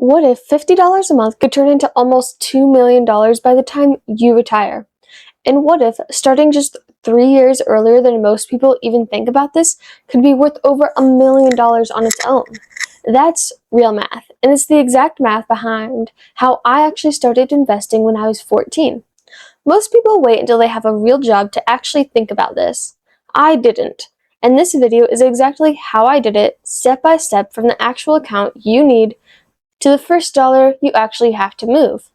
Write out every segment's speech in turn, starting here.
What if $50 a month could turn into almost $2 million by the time you retire? And what if starting just 3 years earlier than most people even think about this could be worth over $1 million on its own? That's real math, and it's the exact math behind how I actually started investing when I was 14. Most people wait until they have a real job to actually think about this. I didn't. And this video is exactly how I did it, step by step, from the actual account you need to the first dollar you actually have to move.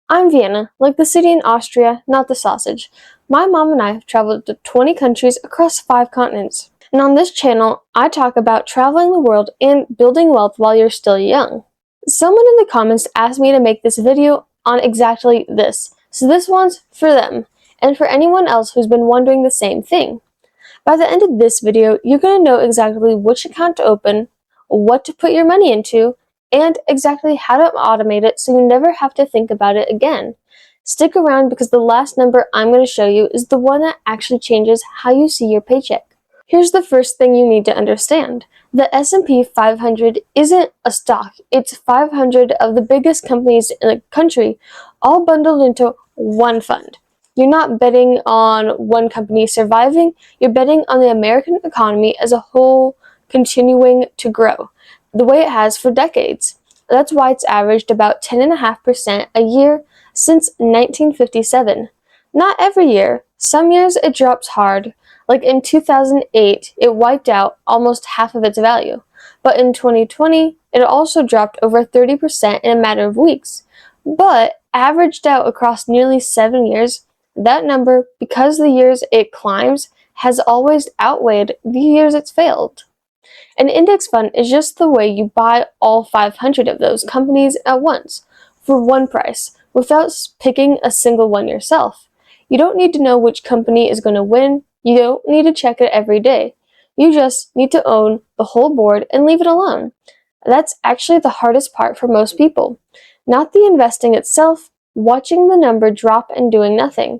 I'm Vienna, like the city in Austria, not the sausage. My mom and I have traveled to 20 countries across 5 continents. And on this channel, I talk about traveling the world and building wealth while you're still young. Someone in the comments asked me to make this video on exactly this, so this one's for them, and for anyone else who's been wondering the same thing. By the end of this video, you're going to know exactly which account to open, what to put your money into, and exactly how to automate it so you never have to think about it again. Stick around because the last number I'm going to show you is the one that actually changes how you see your paycheck. Here's the first thing you need to understand. The S&P 500 isn't a stock. It's 500 of the biggest companies in the country, all bundled into one fund. You're not betting on one company surviving, you're betting on the American economy as a whole continuing to grow, the way it has for decades. That's why it's averaged about 10.5% a year since 1957. Not every year. Some years it drops hard. Like in 2008, it wiped out almost half of its value. But in 2020, it also dropped over 30% in a matter of weeks. But averaged out across nearly 7 years, that number, because the years it climbs, has always outweighed the years it's failed. An index fund is just the way you buy all 500 of those companies at once, for one price, without picking a single one yourself. You don't need to know which company is going to win, you don't need to check it every day. You just need to own the whole board and leave it alone. That's actually the hardest part for most people. Not the investing itself, watching the number drop and doing nothing.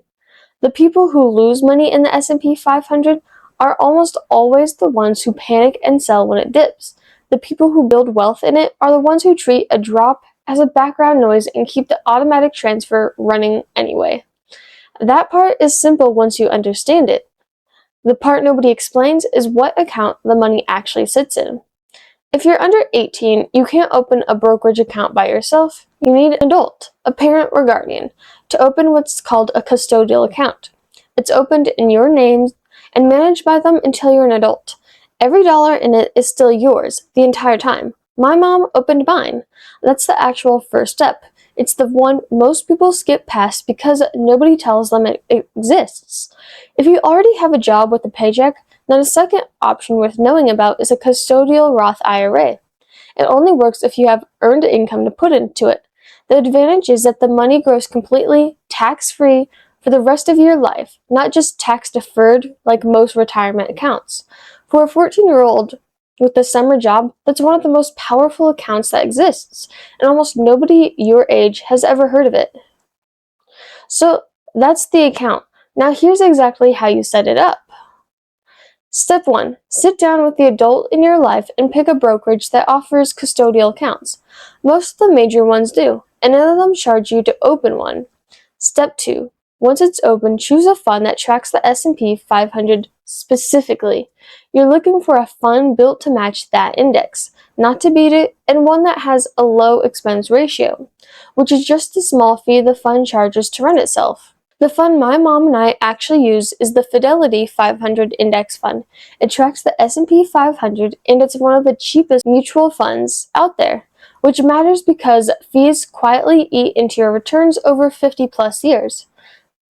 The people who lose money in the S&P 500 are almost always the ones who panic and sell when it dips. The people who build wealth in it are the ones who treat a drop as a background noise and keep the automatic transfer running anyway. That part is simple once you understand it. The part nobody explains is what account the money actually sits in. If you're under 18, you can't open a brokerage account by yourself. You need an adult, a parent or guardian, to open what's called a custodial account. It's opened in your name and managed by them until you're an adult. Every dollar in it is still yours the entire time. My mom opened mine. That's the actual first step. It's the one most people skip past because nobody tells them it exists. If you already have a job with a paycheck, then a second option worth knowing about is a custodial Roth IRA. It only works if you have earned income to put into it. The advantage is that the money grows completely tax-free for the rest of your life, not just tax-deferred like most retirement accounts. For a 14-year-old with a summer job, that's one of the most powerful accounts that exists, and almost nobody your age has ever heard of it. So that's the account. Now here's exactly how you set it up. Step 1. Sit down with the adult in your life and pick a brokerage that offers custodial accounts. Most of the major ones do, and none of them charge you to open one. Step 2. Once it's open, choose a fund that tracks the S&P 500 specifically. You're looking for a fund built to match that index, not to beat it, and one that has a low expense ratio, which is just the small fee the fund charges to run itself. The fund my mom and I actually use is the Fidelity 500 Index Fund. It tracks the S&P 500 and it's one of the cheapest mutual funds out there, which matters because fees quietly eat into your returns over 50 plus years.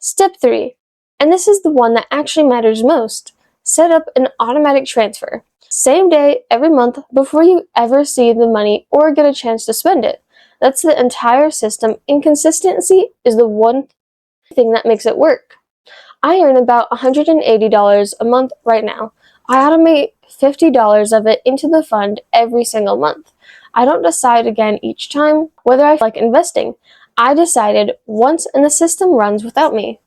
Step 3, and this is the one that actually matters most. Set up an automatic transfer. Same day, every month, before you ever see the money or get a chance to spend it. That's the entire system, and consistency is the one thing that makes it work. I earn about $180 a month right now. I automate $50 of it into the fund every single month. I don't decide again each time whether I like investing. I decided once and the system runs without me.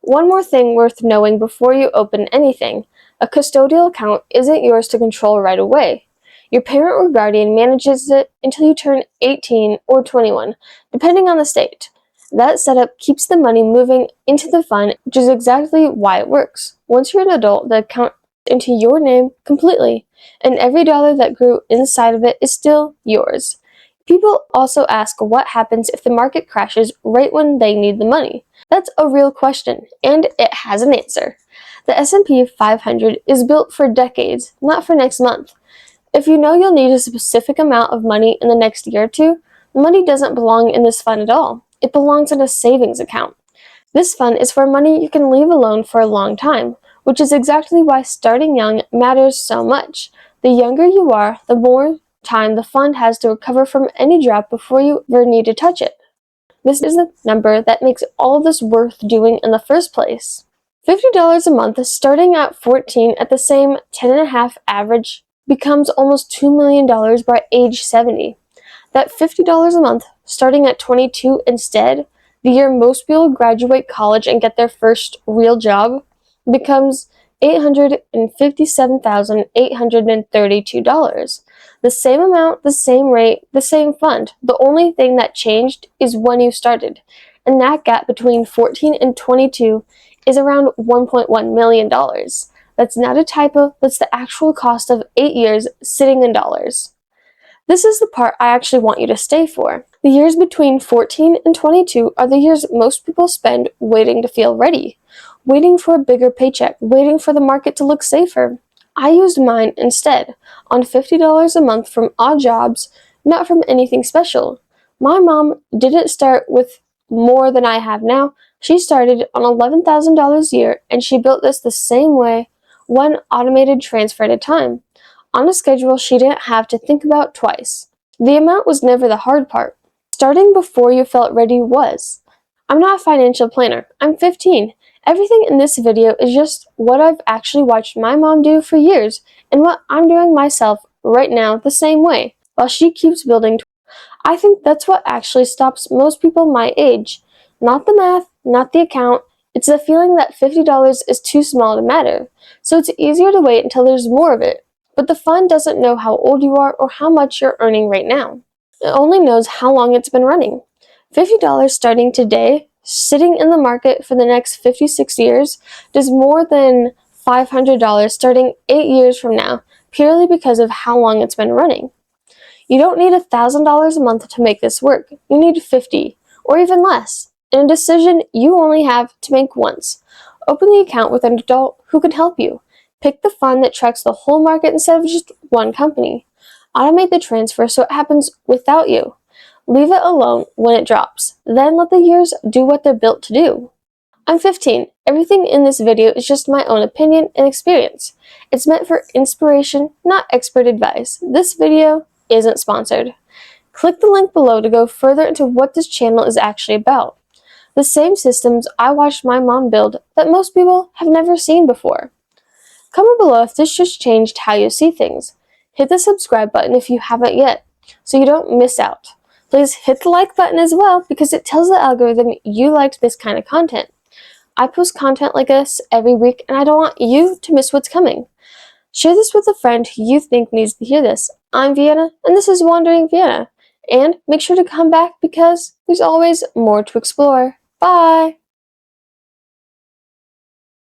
One more thing worth knowing before you open anything. A custodial account isn't yours to control right away. Your parent or guardian manages it until you turn 18 or 21, depending on the state. That setup keeps the money moving into the fund, which is exactly why it works. Once you're an adult, the account into your name completely, and every dollar that grew inside of it is still yours. People also ask what happens if the market crashes right when they need the money. That's a real question, and it has an answer. The S&P 500 is built for decades, not for next month. If you know you'll need a specific amount of money in the next year or two, the money doesn't belong in this fund at all. It belongs in a savings account. This fund is for money you can leave alone for a long time, which is exactly why starting young matters so much. The younger you are, the more time the fund has to recover from any drop before you ever need to touch it. This is the number that makes all of this worth doing in the first place. $50 a month starting at 14 at the same 10.5 average becomes almost $2 million by age 70. That $50 a month starting at 22 instead, the year most people graduate college and get their first real job, becomes $857,832. The same amount, the same rate, the same fund. The only thing that changed is when you started, and that gap between 14 and 22 is around $1.1 million. That's not a typo, that's the actual cost of 8 years sitting in dollars. This is the part I actually want you to stay for. The years between 14 and 22 are the years most people spend waiting to feel ready, waiting for a bigger paycheck, waiting for the market to look safer. I used mine instead, on $50 a month from odd jobs, not from anything special. My mom didn't start with more than I have now. She started on $11,000 a year, and she built this the same way, one automated transfer at a time, on a schedule she didn't have to think about twice. The amount was never the hard part. Starting before you felt ready was. I'm not a financial planner. I'm 15. Everything in this video is just what I've actually watched my mom do for years, and what I'm doing myself right now the same way, while she keeps building. I think that's what actually stops most people my age. Not the math, not the account, it's the feeling that $50 is too small to matter, so it's easier to wait until there's more of it. But the fund doesn't know how old you are or how much you're earning right now. It only knows how long it's been running. $50 starting today, sitting in the market for the next 56 years, does more than $500 starting 8 years from now, purely because of how long it's been running. You don't need $1,000 a month to make this work. You need $50, or even less, and a decision you only have to make once. Open the account with an adult who can help you. Pick the fund that tracks the whole market instead of just one company. Automate the transfer so it happens without you. Leave it alone when it drops. Then let the years do what they're built to do. I'm 15. Everything in this video is just my own opinion and experience. It's meant for inspiration, not expert advice. This video isn't sponsored. Click the link below to go further into what this channel is actually about. The same systems I watched my mom build that most people have never seen before. Comment below if this just changed how you see things. Hit the subscribe button if you haven't yet, so you don't miss out. Please hit the like button as well, because it tells the algorithm you liked this kind of content. I post content like this every week, and I don't want you to miss what's coming. Share this with a friend who you think needs to hear this. I'm Vienna, and this is Wandering Vienna. And make sure to come back, because there's always more to explore. Bye!